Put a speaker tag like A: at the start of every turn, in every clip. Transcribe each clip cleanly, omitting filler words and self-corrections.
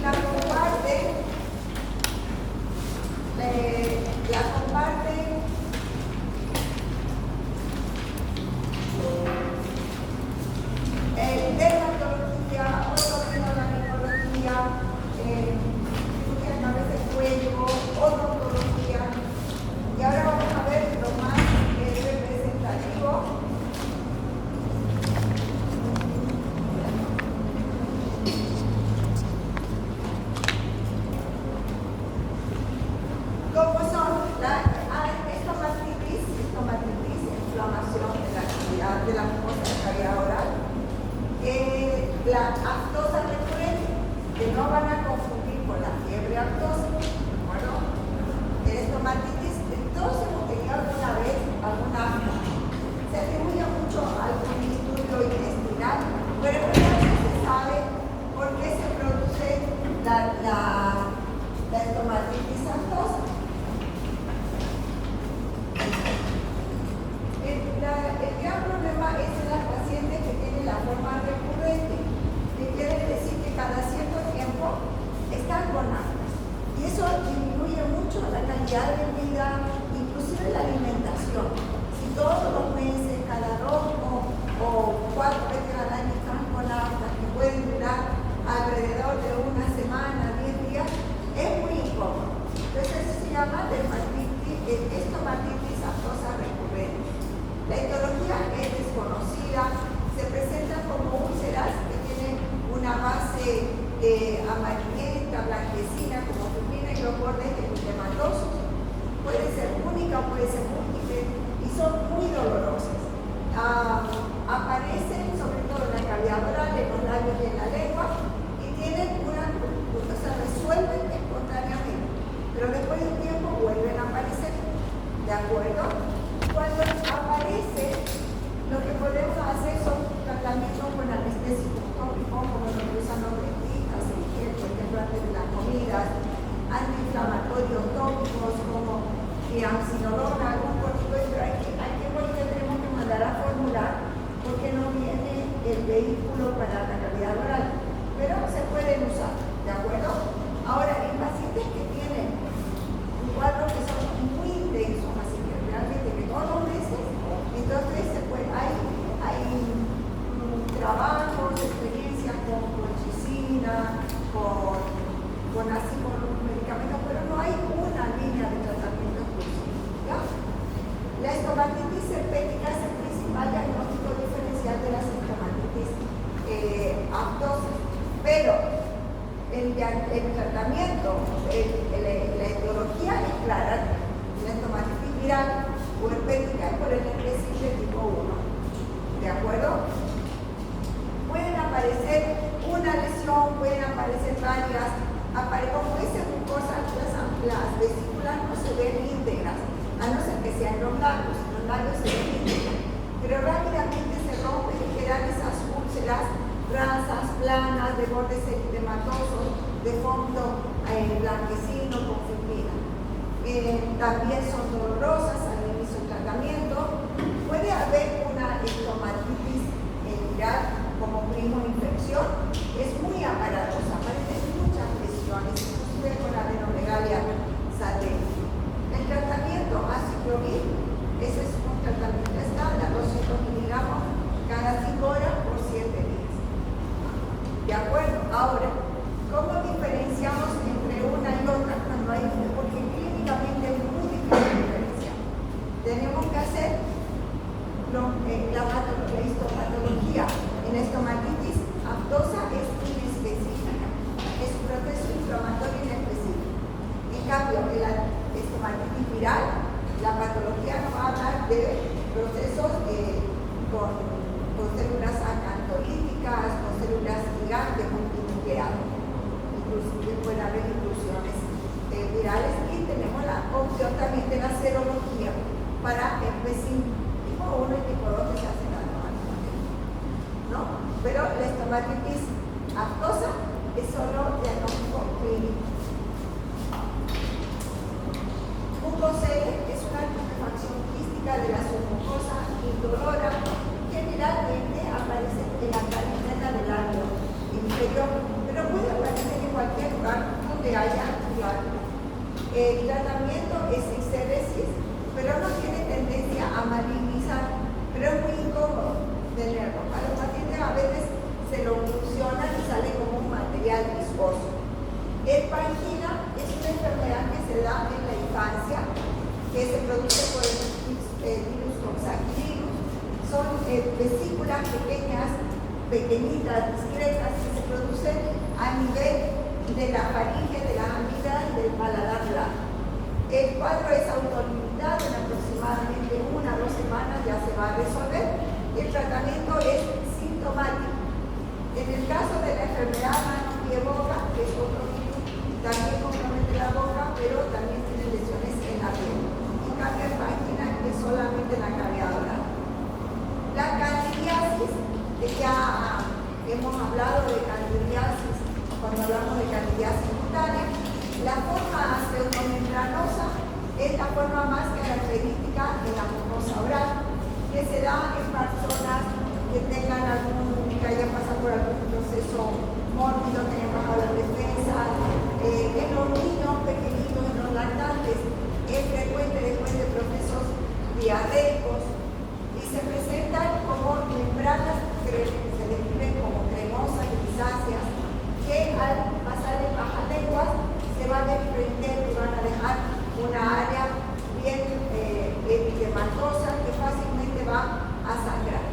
A: la comparten, dermatología, otorrinolaringología, cirugía de cabeza y cuello, odontología. Y ahora vamos a ver lo más representativo. ¿Cómo son? Estomatitis, inflamación de la cavidad de la mucosa de la cavidad oral. La aftosa recurrente, que no van a confundir con la fiebre aftosa. Bueno, el estomatitis, todos hemos tenido alguna vez alguna afta. Se atribuye mucho a algún estudio intestinal, pero en realidad no se sabe por qué se produce la estomatitis aftosa. El gran problema es en las pacientes que tienen la forma recurrente, que quiere decir que cada cierto tiempo están con aftas. Y eso disminuye mucho la calidad de vida, inclusive la alimentación. Si todos los meses, cada 2 o 4 veces al año están con aftas que pueden durar alrededor de una semana, 10 días, es muy incómodo. Entonces eso se llama estomatitis aftosa recurrente. La etiología es desconocida, se presenta como úlceras que tienen una base amarillenta, blanquecina, como turbina y los bordes eritematosos. Puede ser única o puede ser múltiple y son muy dolorosas. Aparecen sobre todo en la cavidad oral, en los labios y en la lengua y tienen resuelven espontáneamente, pero después de un tiempo vuelven a aparecer. ¿De acuerdo? Cuando aparece, lo que podemos hacer son tratamientos con anestésico tópico, como lo que usan los dentistas, por ejemplo, antes de las comidas, antiinflamatorios tópicos como triamcinolona, algún corticoide, pero hay que porque tenemos que mandar a formular porque no viene el vehículo para la cavidad oral, pero se pueden usar, ¿de acuerdo? Ahora, en pacientes que tienen un cuadro que son muy intensos, así que realmente que todos los meses, entonces hay trabajos, experiencias con colchicina, con medicamentos, pero no hay una línea de tratamiento exclusivo, ¿ya? La estomatitis herpética es el principal diagnóstico diferencial de las estomatitis aftosas, pero el tratamiento, la etiología es clara. La estomatitis viral o herpética es por el herpes simple tipo 1. ¿De acuerdo? Pueden aparecer una lesión, pueden aparecer varias. Como esa mucosa, las vesículas no se ven íntegras, a no ser que sean los labios se ven íntegras. Pero rápidamente se rompen y quedan esas úlceras rasas, planas, de bordes eritematosos, de fondo blanquecino con fibrina. También son dolorosas al inicio del tratamiento. Puede haber una estomatitis viral como primo infección. Es muy aparatosa, aparecen muchas lesiones, inclusive con adenomegalia satélite. El tratamiento aciclovir, ese es un tratamiento estándar, 200 miligramos cada 5 horas por 7 días. ¿De acuerdo? Ahora, ¿cómo diferenciamos entre una y otra cuando hay? Porque clínicamente es muy difícil diferenciar. Tenemos que hacer la histopatología. En estomatitis aftosa es inespecífica, es un proceso inflamatorio inespecífico. En cambio, en la estomatitis viral, la patología nos va a hablar de procesos con células acantolíticas, con células gigantes multinucleadas. Inclusive puede haber inclusiones virales y tenemos la opción también de la serología para herpes tipo 1 y tipo 2 que se hacen anualmente, ¿no? Pero la estomatitis aftosa es solo diagnóstico clínico. Mucosele es una putrefacción quística de la submucosa indolora. Generalmente aparece en la cara interna del labio inferior, pero puede aparecer en cualquier El tratamiento es exéresis, pero no tiene tendencia a malignizar, pero es muy incómodo tenerlo. Para los pacientes a veces se lo fusionan y sale como un material viscoso. El pangina es una enfermedad que se da en la infancia, que se produce por el virus coxsackie. Son vesículas pequeñitas, discretas, que se producen a nivel de la faringe, de las amígdalas y del paladar blando. El cuadro es autolimitado, en aproximadamente 1 o 2 semanas ya se va a resolver y el tratamiento es sintomático. En el caso de la enfermedad mano-pie-boca, que es otro virus, también compromete la boca, pero también tiene lesiones en la piel. En cambio, el pangina es solamente la cavidad oral. La candidiasis, que ya hemos hablado de candidiasis cuando hablamos de candidiasis cutánea, la forma pseudomembranosa es la forma más característica de la mucosa oral, que se da en personas que tengan que hayan pasado por algún proceso mórbido, que hayan bajado las defensas, en los niños pequeñitos, en los lactantes, es frecuente después de procesos diarreicos y se presentan como membranas que se describen como cremosas, grisáceas, que al pasar en bajas lenguas se van a desprender y van a dejar una área bien eritematosa que fácilmente va a sangrar.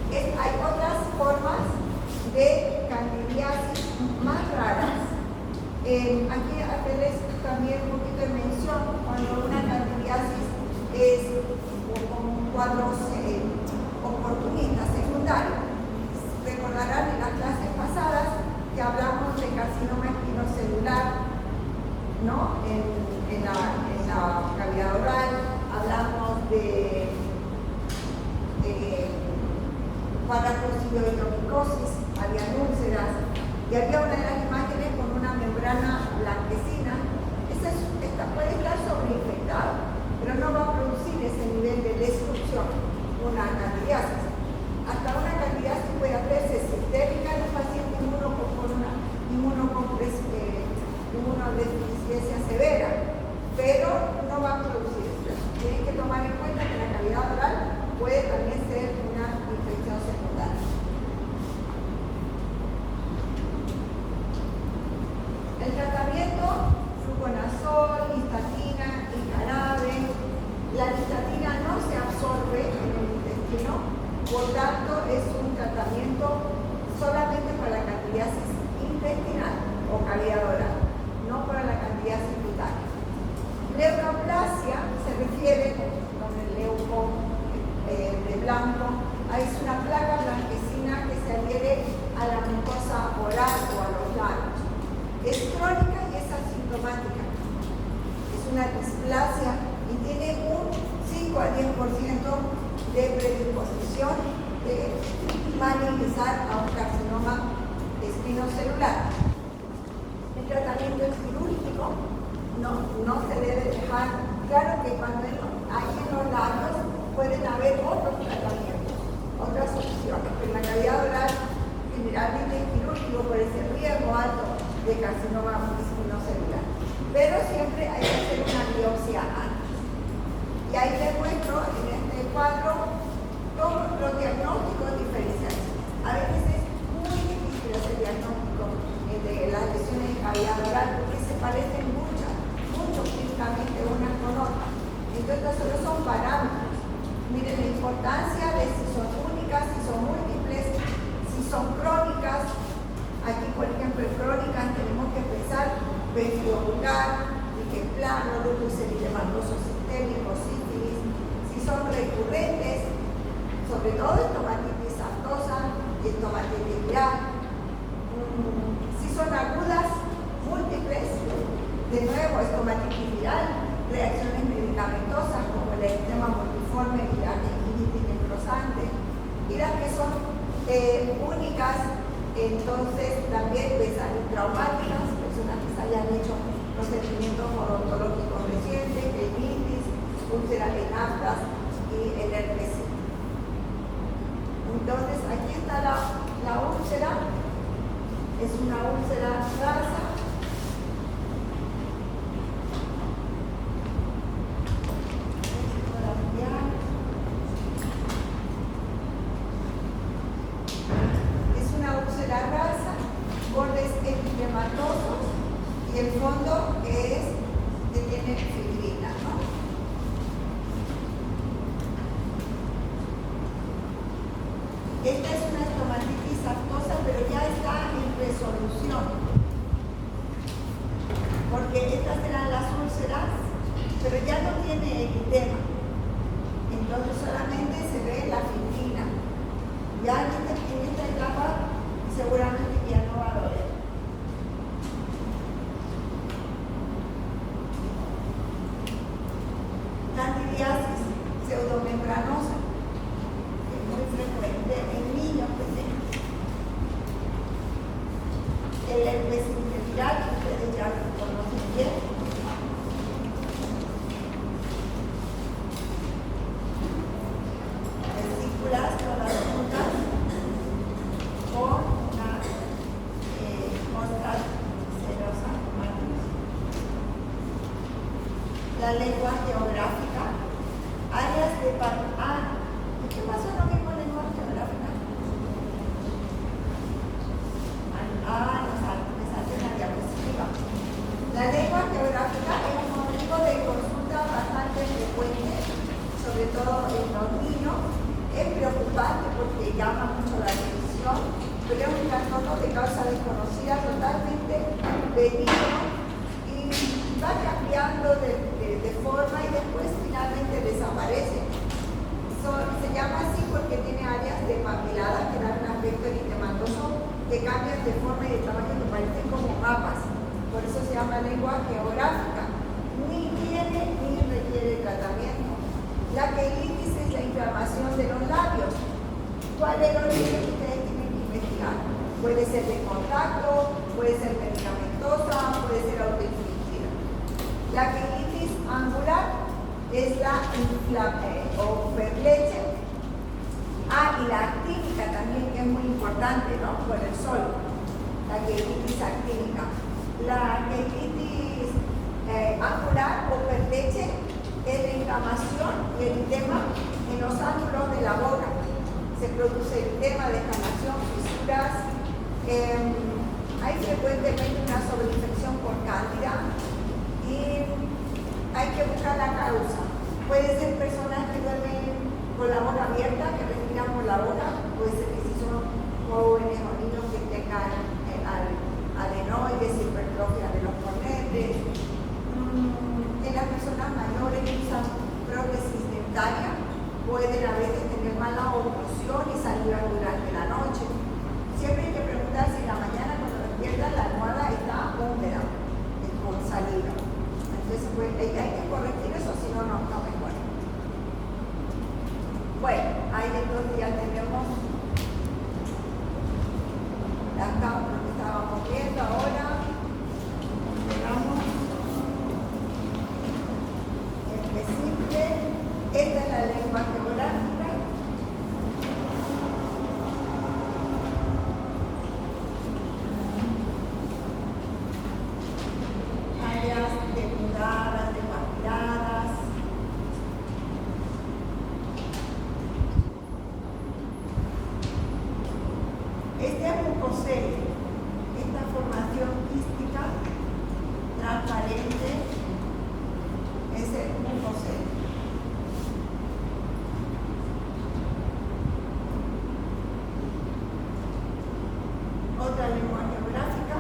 A: Hay otras formas de candidiasis más raras. Aquí hacerles también un poquito de mención cuando una candidiasis es con cuadros oportunistas, secundarios. Recordarán en las clases pasadas que hablamos de carcinoma espinocelular, ¿no? En la cavidad oral, hablamos de paracosidioidomicosis, había úlceras, y había una de las imágenes con una membrana blanquecina. Esta puede estar sobreinfectada, pero no va a producir ese nivel de destrucción, una candidiasis. Hasta una candidiasis puede hacerse sistémica en un paciente con una inmunodeficiencia severa, pero no va a producir estrés. Tienen que tomar en cuenta que la cavidad oral puede también ser una infección secundaria. El tratamiento, fluconazol, histatina y jarabe. La histatina no se absorbe en el intestino, por tanto es un tratamiento solamente para la candidiasis intestinal o cavidad oral, no para la candidiasis cutánea. Leucoplasia se refiere, con el leuco de blanco, es una placa blanquecina que se adhiere a la mucosa oral o a los labios. Es crónica y es asintomática. Es una displasia y tiene un 5 a 10% de predisposición de malignizar a un carcinoma espinocelular. El tratamiento es quirúrgico, no se debe dejar. Claro que cuando hay en los labios pueden haber otros tratamientos, otras opciones, pero en la cavidad oral generalmente es quirúrgico por ese riesgo alto de carcinoma espinocelular. Pero siempre hay que hacer una biopsia antes. Y ahí les muestro en este cuadro todos los diagnósticos diferenciales. A veces es muy difícil hacer diagnóstico de las lesiones de cavidad oral porque se parecen mucho clínicamente unas con otras. Entonces solo son parámetros. Miren la importancia de si son únicas, si son múltiples, si son crónicas. Aquí, por ejemplo, en crónicas tenemos que pensar pemphilobular, plano, lupus eritematoso sistémico, sífilis. Si son recurrentes, sobre todo estomatitis aftosa y estomatitis viral. Si son agudas, múltiples, de nuevo estomatitis viral, reacciones medicamentosas como el eritema multiforme y la gingivitis necrosante. Y las que son únicas, entonces también pesan traumáticas, personas que se hayan hecho procedimientos odontológicos recientes, ganitis, úlceras venastas y el herpes. Entonces aquí está la úlcera, es una úlcera rasa. Y el fondo es que tiene fibrina, ¿no? Esta es una estomatitis aftosa, pero ya está en resolución, porque estas eran las úlceras, pero ya no tiene eritema. Entonces solamente se ve la fibrina. Ya en esta etapa seguramente ya no va a doler. Candidiasis pseudomembranosa, que es muy frecuente en niños pequeños. El herpes viral, que ustedes ya lo conocen bien. Vesículas todas juntas con una costra serosa. La lengua geográfica, áreas de ¿qué pasó lo mismo en lengua geográfica? Me salté una diapositiva. La lengua geográfica es un motivo de consulta bastante frecuente, sobre todo en los niños. Es preocupante porque llama mucho la atención, pero es un trastorno de causa desconocida, totalmente benigno y va cambiando de forma y después finalmente desaparece. Se llama así porque tiene áreas de papiladas que dan un aspecto eritematoso que cambian de forma y de tamaño que parecen como mapas. Por eso se llama lengua geográfica. Ni tiene ni requiere tratamiento. La queilitis es la inflamación de los labios. ¿Cuál es el origen que ustedes tienen que investigar? Puede ser de contacto, puede ser medicamentosa, puede ser autoinfligida. La queilitis angular es la o perleche. Y la actínica también, que es muy importante, ¿no? Por el sol. La queilitis actínica. La queilitis angular o perleche es la inflamación y el edema en los ángulos de la boca. Se produce edema, descamación, fisuras. Hay frecuentemente una sobreinfección por cándida y hay que buscar la causa. Puede ser personas que duermen con la boca abierta, que respiran por la boca, puede ser que si son jóvenes o niños que tengan adenoides, hipertrofia de los cornetes. En las personas mayores que usan prótesis dentaria pueden a veces tener mala oclusión y saliva durante la noche. Siempre hay que preguntar si en la mañana cuando despiertan la almohada está húmeda, con saliva. Entonces pues, hay que corregir eso, si no, no mejora. Bueno, ahí entonces ya tenemos lo que estábamos viendo ahora. Llegamos simple. Esta es la lengua geográfica. Áreas depuradas, depapiladas. Este es mucocelio, esta formación quística transparente es el mucocelio. Otra lengua geográfica.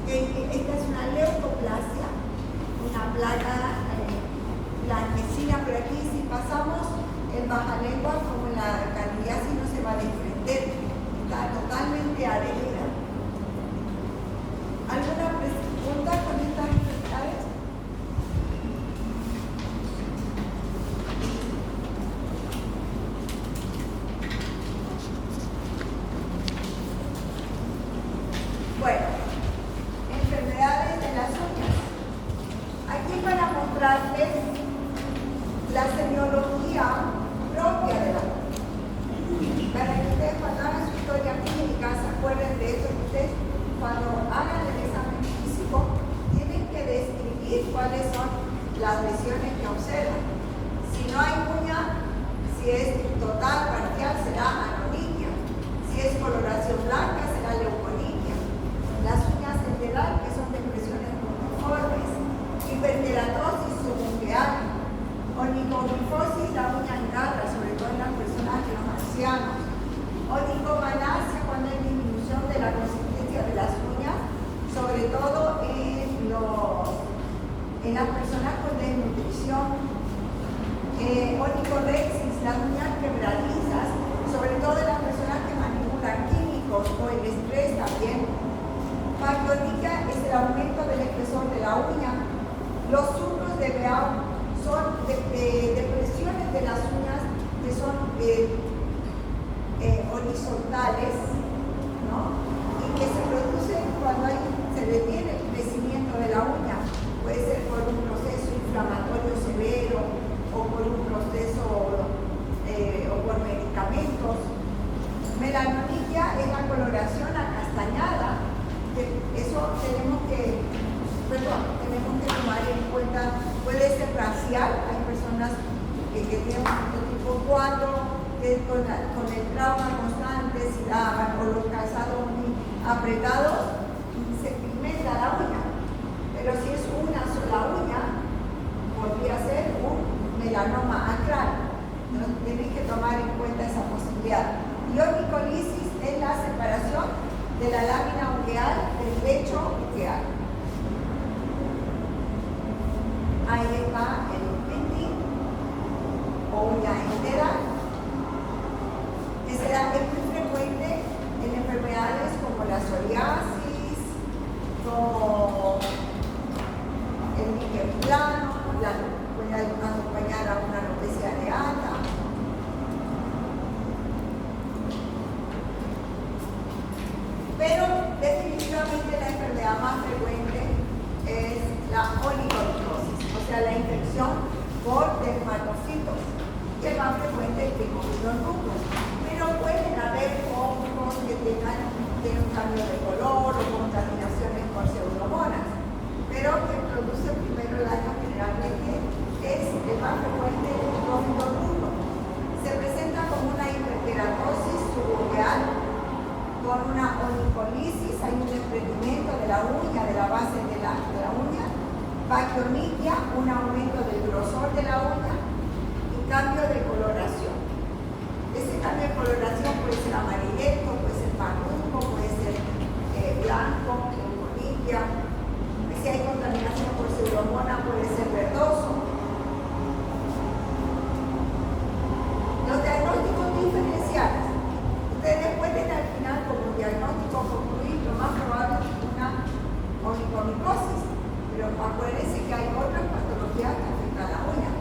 A: Esta es una leucoplasia, una plaga blanquecina, pero aquí si pasamos en baja lengua, como la candidiasis, no se va a desprender, está totalmente adherida. ¿Alguna pregunta con estas enfermedades? Bueno, enfermedades de las uñas. Aquí para mostrarles la semiología propia de la uña. Para que ustedes cuando hagan su historia clínica se acuerden de eso, que ustedes cuando hagan el examen físico tienen que describir cuáles son las lesiones que observan. Si no hay uña, si es total, parcial, será anoniquia. Si es coloración blanca, será leuconiquia. La En las personas con desnutrición, onicorexis, las uñas quebradizas, sobre todo en las personas que manipulan químicos o el estrés también. Factorica es el aumento del espesor de la uña. Los surcos de Beau son depresiones de las uñas que son horizontales, ¿no? Y que se producen cuando se detiene el crecimiento de la uña. Puede ser por un proceso inflamatorio severo o por un proceso o por medicamentos. Melanonitia es la coloración acastañada. Eso tenemos que tomar en cuenta. Puede ser racial, hay personas que tienen un tipo 4, que con el trauma constante, si daban o los calzados muy apretados, se pigmenta la uña. Pero si es una sola uña, podría ser un melanoma acral. Entonces tienen que tomar en cuenta esa posibilidad. Y onicolisis es la separación de la lámina ungueal del lecho ungueal. Ahí está el imprinting o uña entera. Es muy frecuente en enfermedades como la psoriasis, como el níquel plano, puede acompañar a una alopecia areata. Pero definitivamente la enfermedad más frecuente es la onicornicosis, o sea, la infección por dermatocitos, que es más frecuente que con los núcleos. Pero pueden haber hongos que tienen un cambio de color o contaminaciones por pseudomonas, pero que produce primero el daño generalmente es el más frecuente el vómito crudo. Se presenta como una hiperkeratosis subungueal con una onicolisis, hay un desprendimiento de la uña, de la base de la uña, bacteriornitia, un aumento del grosor de la uña y cambio de coloración. Ese cambio de coloración puede ser amarillento, puede ser parduzco, puede ser blanco, leuconitia. Si hay contaminación por pseudomonas puede ser verdoso. Los diagnósticos diferenciales. Ustedes pueden al final como diagnóstico concluir lo más probable es una onicornicosis, pero acuérdense que hay otras patologías que afectan a la uña,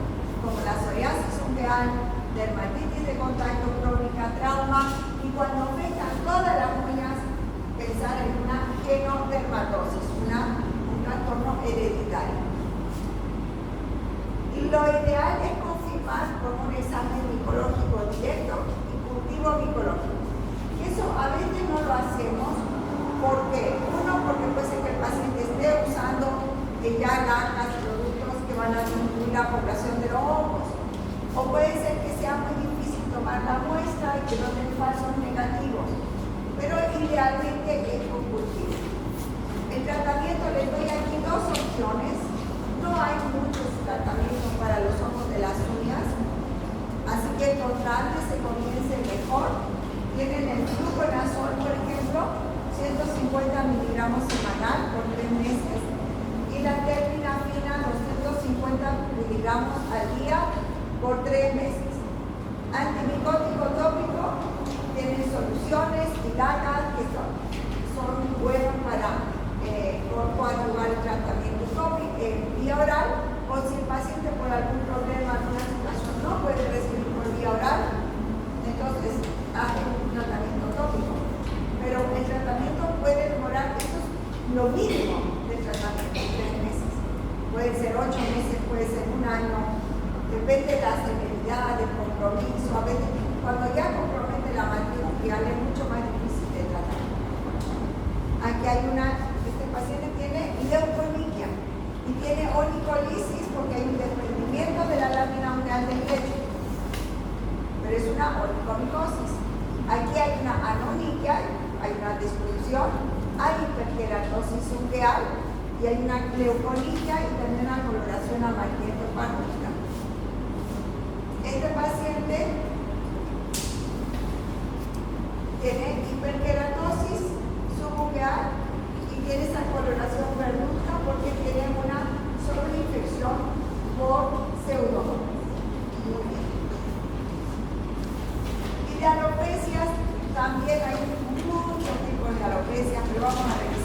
A: como la psoriasis ungueal, dermatitis de contacto crónica, trauma, y cuando afectan todas las uñas, pensar en una genodermatosis, un trastorno hereditario. Y lo ideal es confirmar con un examen micológico directo y cultivo micológico. Y eso a veces no lo hacemos porque, porque puede ser que el paciente esté usando ya latas, productos que van a disminuir la población de los hongos. O puede ser que sea muy difícil tomar la muestra y que no den falsos negativos. Pero idealmente es con cultivo. El tratamiento, les doy aquí dos opciones. No hay muchos tratamientos para los hongos de las uñas, así que contra antes se comience mejor. Tienen el fluconazol, por ejemplo, 150 miligramos semanal por 3 meses, y la terpinafina, 250 miligramos al día por 3 meses. Antimicótico tópico, tienen soluciones y latas que son buenos para coadyuvar el tratamiento tópico vía oral, o si el paciente por algún problema, alguna situación no puede recibir por vía oral, entonces hacen un tratamiento tópico. Pero el tratamiento puede demorar, eso es lo mínimo del tratamiento, 3 meses. Pueden ser 8 meses, puede ser 1 año, depende de la severidad, del compromiso. A veces, cuando ya compromete la materia ungueal, es mucho más difícil de tratar. Aquí hay este paciente tiene leuconitia y tiene onicolisis porque hay un desprendimiento de la lámina ungueal del lecho, pero es una onicornicosis. Aquí hay una anoniquia, hay una destrucción, hay hiperkeratosis ungueal y hay una leuconitia y también una coloración amarillenta parduzca. Este paciente tiene hiperkeratosis subungueal y tiene esa coloración verduzca porque tiene una sobreინfección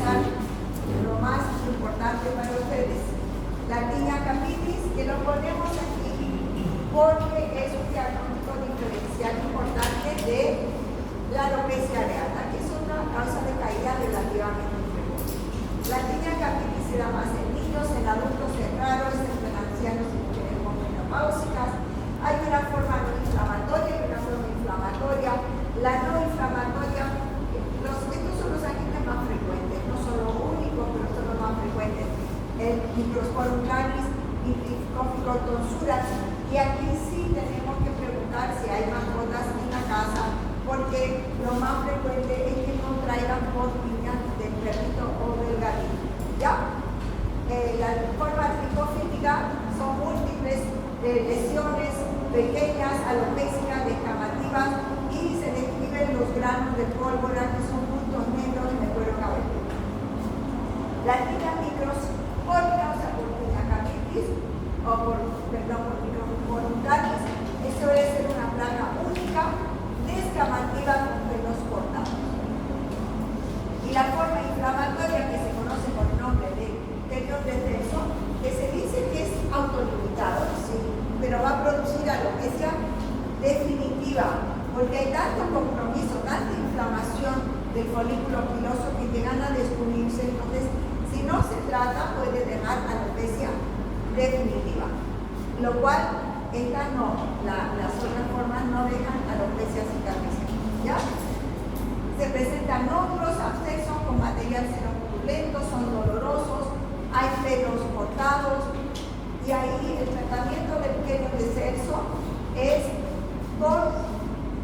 A: faltar lo más importante para ustedes. La tinea capitis, que lo ponemos aquí porque es un diagnóstico diferencial importante de la alopecia areata, que es una causa de caída relativamente frecuente. La tinea capitis se da más en niños, en adultos es raro, excepto en ancianos y mujeres menopáusicas. Hay una forma no inflamatoria y una forma inflamatoria. La no inflamatoria, estos son los agentes más frecuentes, no son los únicos, pero son los más frecuentes. El Microsporum canis, Cryptococcus tonsuras, y aquí sí tenemos que preguntar si hay mascotas en la casa, porque lo más frecuente es que contraigan por piñas del perrito o del gatito. ¿Ya? La forma tricofítica son múltiples lesiones pequeñas, alopécicas, descamativas, y se describen los granos de pólvora, que son puntos negros de cuero cabelludo. La tinea microspórica, o sea, por tinea capitis, o por Microsporum canis, eso debe ser una plaga única, descamativa con pelos cortados. Y la forma inflamatoria, que se conoce por el nombre de interior de tenso, que se dice que es autolimitado, sí, pero va a producir alopecia definitiva, porque hay tanto compromiso, tanta inflamación del folículo piloso que llegan a descubrirse. Entonces, si no se trata, puede dejar alopecia definitiva, lo cual estas no, las otras formas no dejan alopecia cicatricial. ¿Ya? Se presentan nódulos, abscesos con material seropurulento, son dolorosos, hay pelos cortados, y ahí el tratamiento del pelo de sexo es con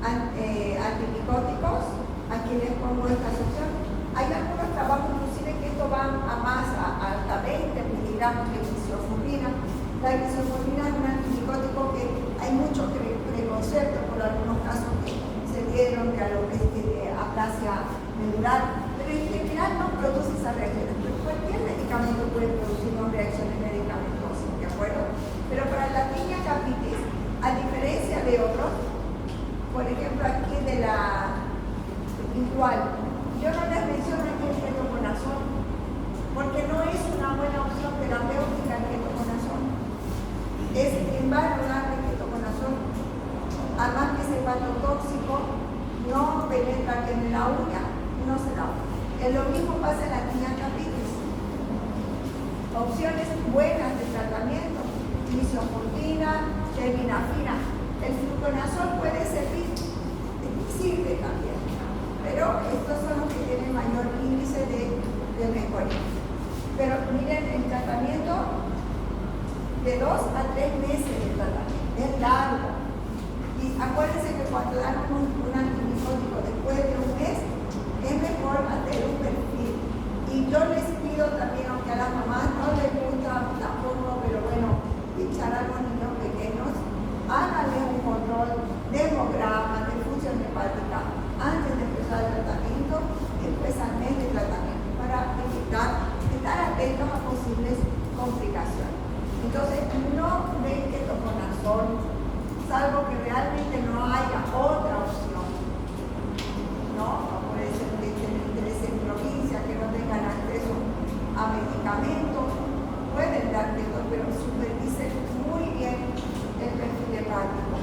A: antimicóticos. Aquí les pongo esta opción. Hay algunos trabajos inclusive que esto van a más, hasta 20 miligramos de isofurina. La isofurina es un antimicótico que hay mucho preconcepto por algunos casos que se dieron de alopecia, de aplasia medular, pero en general no produce esas reacciones. Pero cualquier medicamento puede producir no reacciones medicamentosas, ¿de acuerdo? Pero para la tinea capitis, a diferencia de otros, por ejemplo aquí de la igual, yo no les menciono aquí el ketoconazol, porque no es una buena opción terapéutica el ketoconazol. Es invalorable el ketoconazol, además que es hepatotóxico, no penetra en la uña, no se da. Lo mismo pasa en la tinea capitis. Opciones buenas de tratamiento: lisofulvina, terbinafina. El fluconazol puede servir, sirve también, pero estos son los que tienen mayor índice de mejoría. Pero miren, el tratamiento de 2 a 3 meses de tratamiento es largo. Y acuérdense que cuando dan un antimicótico después de un mes, es mejor hacer un perfil. Y yo les pido también, aunque a las mamás no les gusta tampoco, pero bueno, pinchar a los niños pequeños, háganle un control de hemograma, de función hepática, antes de empezar el tratamiento y después al mes de tratamiento, para evitar estar atentos a posibles complicaciones. Entonces, no den ketoconazol, salvo que realmente no haya otra opción. No puede ser que estén en provincia, que no tengan acceso a medicamentos, pueden dar keto, pero supervisen muy bien el perfil hepático.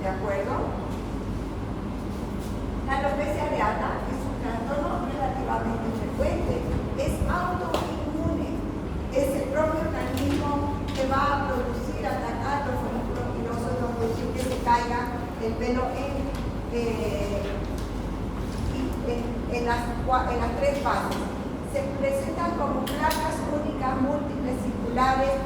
A: ¿De acuerdo? La alopecia areata es un trastorno relativamente frecuente, es autoinmune, es el propio organismo que va a producir, atacar los folículos pilosos, no producir que se caiga el pelo en las 3 fases. Se presentan como placas únicas, múltiples, circulares,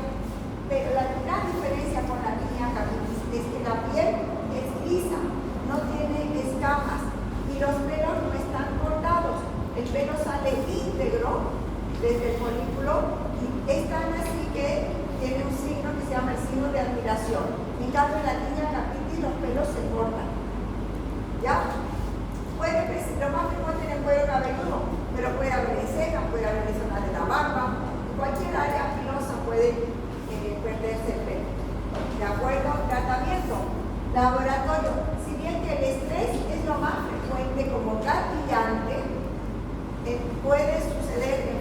A: pero la gran diferencia con la tinea capitis es que la piel es lisa, no tiene escamas y los pelos no están cortados. El pelo sale íntegro desde el folículo y es tan así que tiene un signo que se llama el signo de admiración. En cambio, en la tinea capitis los pelos se cortan. ¿Ya? Lo más frecuente en el cuero cabelludo, pero puede haber en cejas, puede haber en zona de la barba, en cualquier área pilosa puede perderse el pelo. ¿De acuerdo? Tratamiento. Laboratorio. Si bien que el estrés es lo más frecuente como gatillante, puede suceder en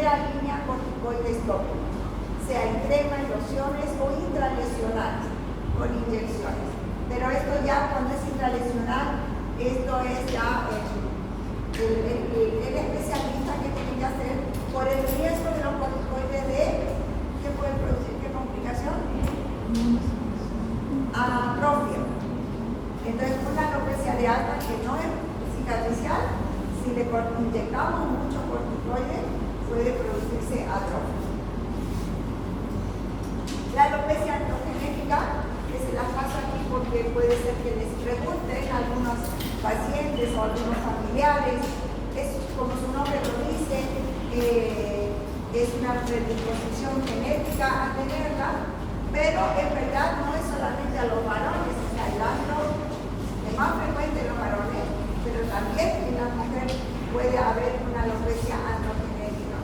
A: primera línea corticoides tópicos, sea en crema, en lociones o intralesionales, con inyecciones. Pero esto ya cuando es intralesional, esto es ya el especialista que tiene que hacer por el riesgo de los corticoides de ¿qué puede producir? ¿Qué complicación? Atrofia. Entonces, una alopecia de alta que no es cicatricial, si le inyectamos mucho corticoide, puede producirse atrofia. La alopecia androgenética, que se la paso aquí porque puede ser que les pregunten a algunos pacientes o algunos familiares, es como su nombre lo dice, es una predisposición genética a tenerla, pero en verdad no es solamente a los varones, o sea, el andro es más frecuente en los varones, pero también en la mujer puede haber una alopecia androgenética.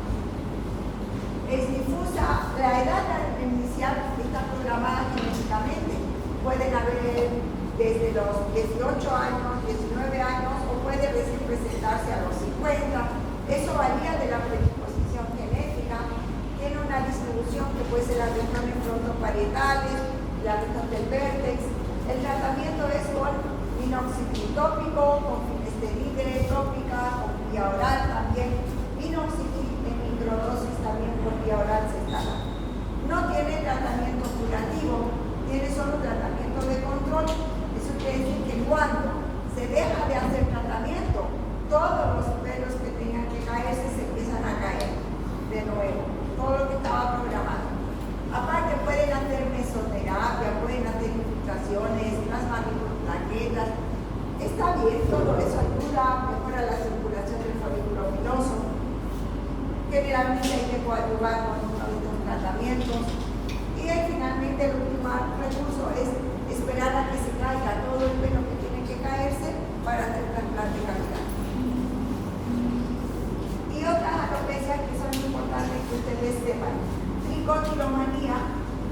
A: Es difusa, la edad inicial está programada genéticamente, pueden haber desde los 18 años, 19 años, o puede recién presentarse a los 50, eso varía de la predisposición genética. Tiene una distribución que puede ser las regiones frontoparietales, la región del vértex. El tratamiento es con minoxidil tópico, con finasteride tópica, con vía oral también. Minoxidil en microdosis también por vía oral se está dando. No tiene tratamiento curativo, tiene solo tratamiento de control. Eso quiere decir que cuando se deja de hacer tratamiento, todos los pelos que tenían que caerse se empiezan a caer de nuevo. Todo lo que estaba programado. Aparte pueden hacer mesoterapia, pueden hacer infiltraciones, plasma con plaquetas. Está bien, todo eso ayuda, mejora la circulación del folículo piloso. Generalmente hay que coadyuvar con uno de estos tratamientos. Y finalmente el último recurso es esperar a que se caiga todo el pelo que tiene que caerse para hacer trasplante capilar. Y otras alopecias que son importantes que ustedes sepan. Tricotilomanía.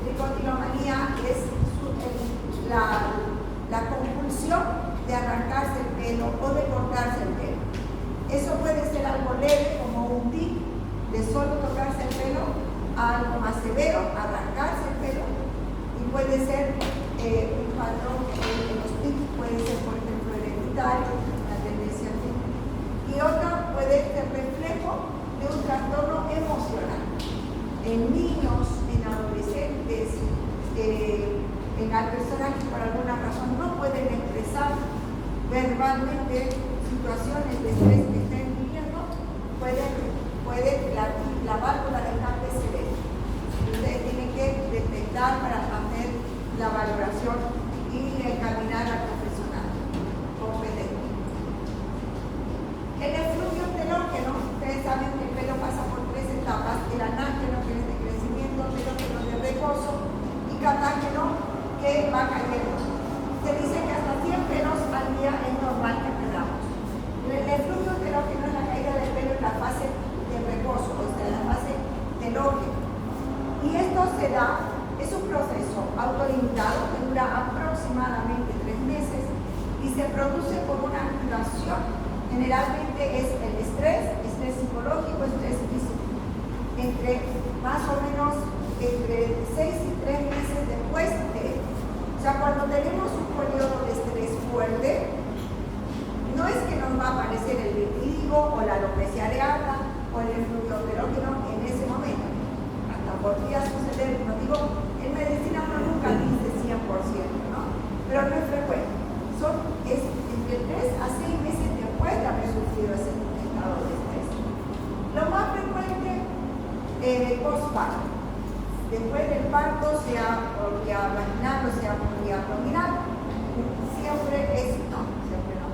A: Tricotilomanía es la compulsión de arrancarse el pelo o de cortarse el pelo. Eso puede ser algo leve, como un tic, de solo tocarse el pelo, a algo más severo, arrancarse el pelo, y puede ser un patrón en los tics, puede ser, por ejemplo, hereditario, una tendencia así. Y otra puede ser reflejo de un trastorno emocional. En niños, en adolescentes, en las personas que por alguna razón no pueden expresar verbalmente situaciones de estrés que estén viviendo, puede la válvula de escape ceder. Ustedes tienen que detectar para hacer la valoración y encaminar al profesional competente. El efluvio telógeno, ustedes saben que el pelo pasa por tres etapas: el anágeno, que es de crecimiento, telógeno de reposo, y catágeno, que va cayendo. Se dice que hasta 100 pelos al día es normal que perdamos. El efluvio telógeno es la caída del pelo en la fase de reposo, o sea, en la fase telógeno. Y esto se da, es un proceso autolimitado que dura aproximadamente 3 meses y se produce por una activación. Generalmente es el estrés psicológico, estrés físico. Más o menos entre 6 y 3 meses después de, o sea, cuando tenemos un periodo de estrés fuerte, no es que nos va a aparecer el vitiligo o la alopecia areata o el efluvio telógeno en ese momento. Hasta podría suceder, no digo, en medicina uno nunca dice 100%, ¿no? Pero no es frecuente. Es entre 3 a 6 meses después de haber sufrido ese estado de estrés. Lo más frecuente, postparto. Después del parto, sea por vía vaginal o sea por vía abdominal, siempre es, no, siempre no.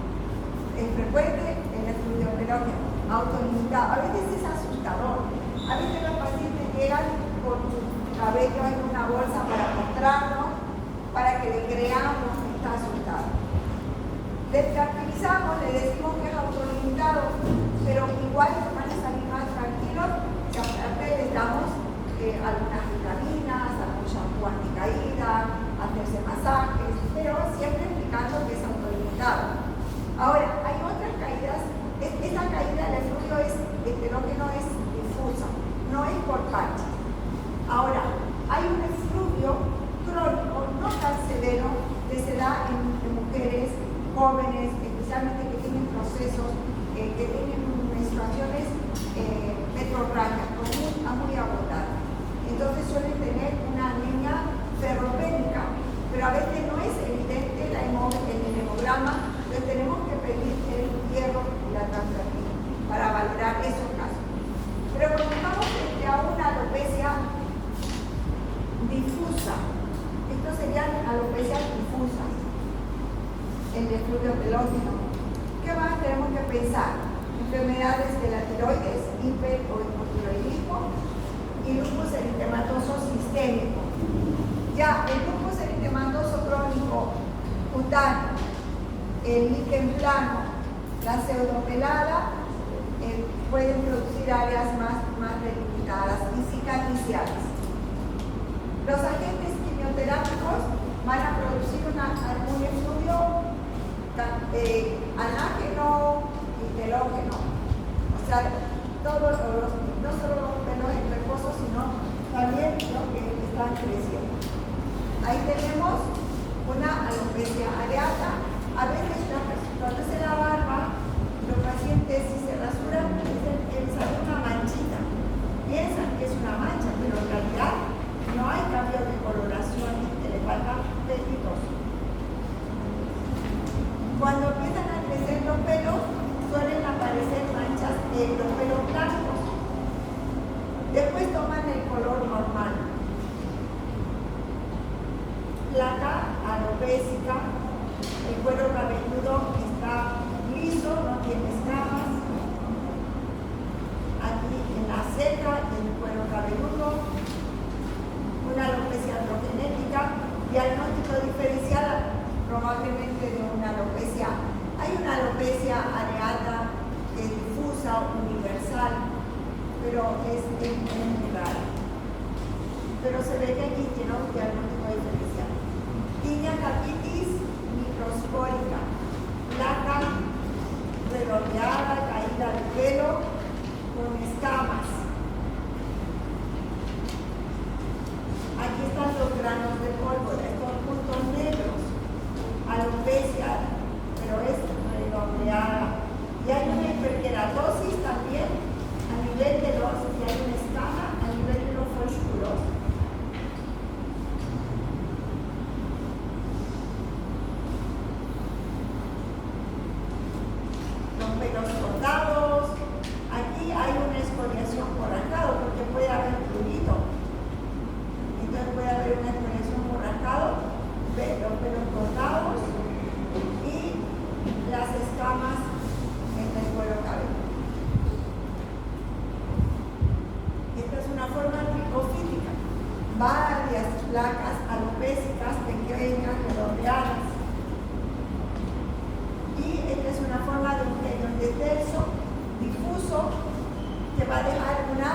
A: Es frecuente el efluvio telógeno, autolimitado. A veces es asustador. A veces los pacientes llegan con su cabello en una bolsa para mostrarnos, para que le creamos que está asustado. Le tranquilizamos, le decimos que es autolimitado, pero igual van a salir más tranquilos si aparte les damos algunas vitaminas, algún shampoo anticaída, hacerse masajes, pero siempre explicando que es autolimitado. Ahora, hay otras caídas. Esta caída del efluvio telógeno es difusa. por parches. Ahora, hay un efluvio crónico no tan severo que se da en mujeres jóvenes, especialmente que tienen procesos, que tienen menstruaciones metrorrágicas, muy agotadas. Entonces suelen tener una anemia ferropénica, pero a veces no es evidente en el hemograma, entonces tenemos que pedir el hierro y la transferina para valorar esos casos. Pero cuando estamos frente a una alopecia difusa, estos serían alopecias difusas, el efluvio pelógeno, ¿qué más tenemos que pensar? Enfermedades de la tiroides, hiper o hipotiroidismo, y lupus eritematoso sistémico. Ya el lupus eritematoso crónico cutáneo, el líquen plano, la pseudopelada, pueden producir áreas más delimitadas y cicatriciales. Los agentes quimioterápicos van a producir un efluvio anágeno y telógeno. O sea, todos no solo los pelos en reposo, sino también los que están creciendo. Ahí tenemos una alopecia areata. A veces cuando se la barba, los pacientes si se rasuran les sale una manchita. Piensan que es una mancha, pero en realidad no hay cambio de coloración, que le falta pelitos. Cuando empiezan a crecer los pelos, suelen aparecer manchas de los pelos blancos. Después toman el color normal. Placa alopécica, el cuero cabelludo está liso, no tiene escamas. Aquí en la ceja, el cuero cabelludo, una alopecia androgenética, diagnóstico diferencial probablemente de una alopecia. Hay una alopecia areata que es difusa, universal, pero es muy rara. Pero se ve que aquí tiene un diagnóstico diferencial. Tinea capitis microspórica, placa redondeada, caída de pelo, con escamas. Aquí están los granos de pólvora, estos puntos negros, alopecia, pero es redondeada. Y hay una hiperkeratosis también a nivel de los, y hay una escama a nivel de los folículos. Los pelos cortados. Aquí hay una escoriación por arcado porque puede haber fluido. Entonces puede haber una escoriación por arcado, los pelos cortados y las escamas en el cuero cabelludo. Esta es una forma tricofítica. Varias placas alopécicas pequeñas, redondeadas. Y esta es una forma de un cañón de terzo difuso que va a dejar una